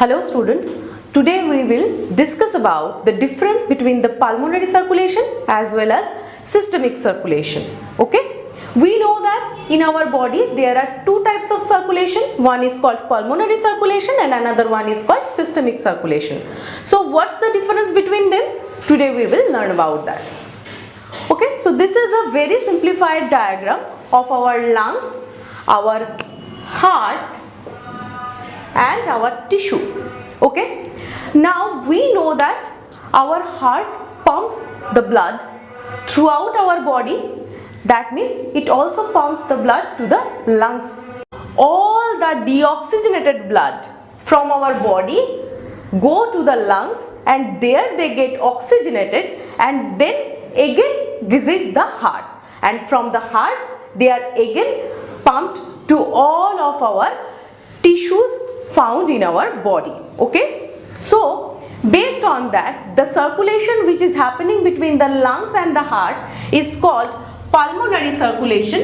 Hello students, today we will discuss about the difference between the pulmonary circulation as well as systemic circulation. Okay, we know that in our body there are two types of circulation. One is called pulmonary circulation and another one is called systemic circulation. So what's the difference between them? Today we will learn about that. Okay, so this is a very simplified diagram of our lungs, our heart and our tissue. Okay, now we know that our heart pumps the blood throughout our body. That means it also pumps the blood to the lungs. All the deoxygenated blood from our body go to the lungs and there they get oxygenated and then again visit the heart, and from the heart they are again pumped to all of our tissues found in our body. Okay, so based on that, the circulation which is happening between the lungs and the heart is called pulmonary circulation,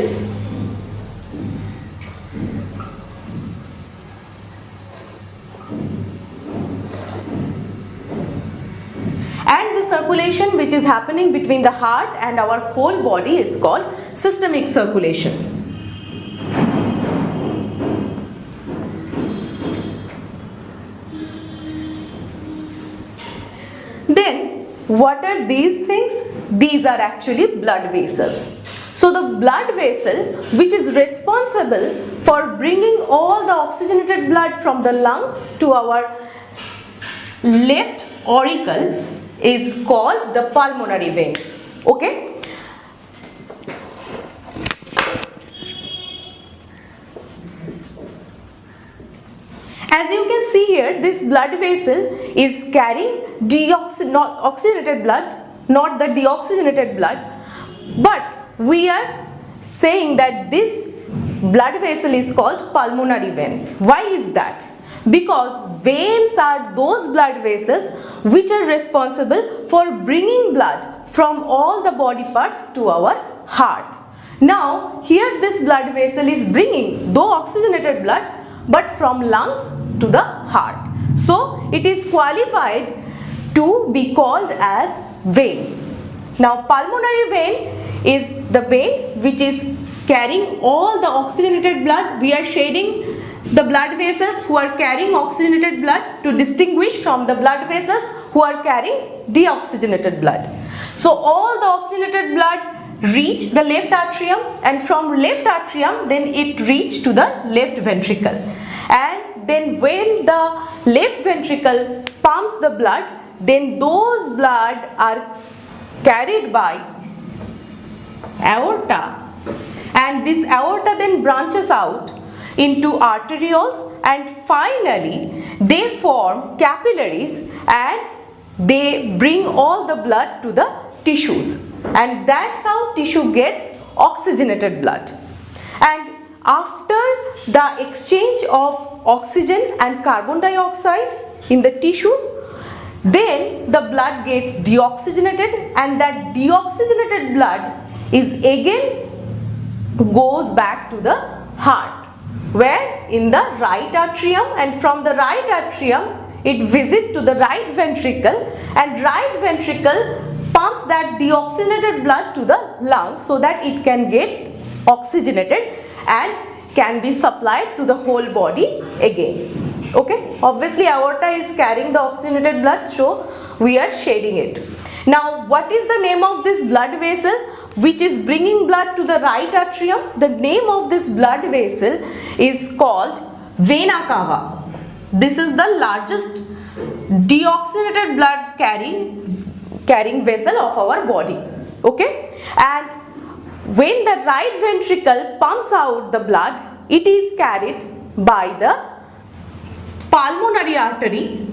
and the circulation which is happening between the heart and our whole body is called systemic circulation. Then what are these things? These are actually blood vessels. So the blood vessel which is responsible for bringing all the oxygenated blood from the lungs to our left auricle is called the pulmonary vein. Okay. As you can see here, this blood vessel is carrying oxygenated blood, not the deoxygenated blood, but we are saying that this blood vessel is called pulmonary vein. Why is that? Because veins are those blood vessels which are responsible for bringing blood from all the body parts to our heart. Now here this blood vessel is bringing though oxygenated blood but from lungs to the heart. So it is qualified to be called as vein. Now pulmonary vein is the vein which is carrying all the oxygenated blood. We are shading the blood vessels who are carrying oxygenated blood to distinguish from the blood vessels who are carrying deoxygenated blood. So all the oxygenated blood reach the left atrium, and from left atrium then it reach to the left ventricle, and then when the left ventricle pumps the blood, then those blood are carried by aorta, and this aorta then branches out into arterioles, and finally they form capillaries and they bring all the blood to the tissues, and that's how tissue gets oxygenated blood. And after the exchange of oxygen and carbon dioxide in the tissues, then the blood gets deoxygenated, and that deoxygenated blood is again goes back to the heart, where in the right atrium, and from the right atrium it visits to the right ventricle, and right ventricle pumps that deoxygenated blood to the lungs so that it can get oxygenated and can be supplied to the whole body again. Okay, obviously aorta is carrying the oxygenated blood, so we are shading it. Now what is the name of this blood vessel which is bringing blood to the right atrium? The name of this blood vessel is called vena cava. This is the largest deoxygenated blood carrying vessel of our body. Okay, and when the right ventricle pumps out the blood, it is carried by the pulmonary artery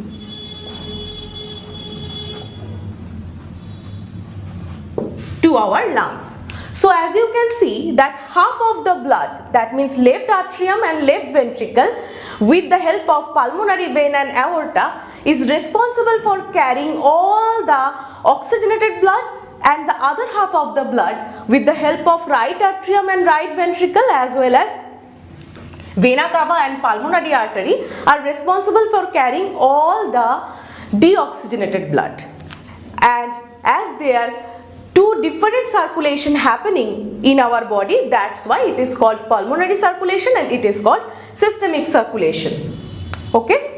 to our lungs. So as you can see that half of the blood, that means left atrium and left ventricle, with the help of pulmonary vein and aorta, is responsible for carrying all the oxygenated blood, and the other half of the blood with the help of right atrium and right ventricle as well as Vena cava and pulmonary artery are responsible for carrying all the deoxygenated blood, and as they are two different circulation happening in our body, that's why it is called pulmonary circulation and it is called systemic circulation. Okay.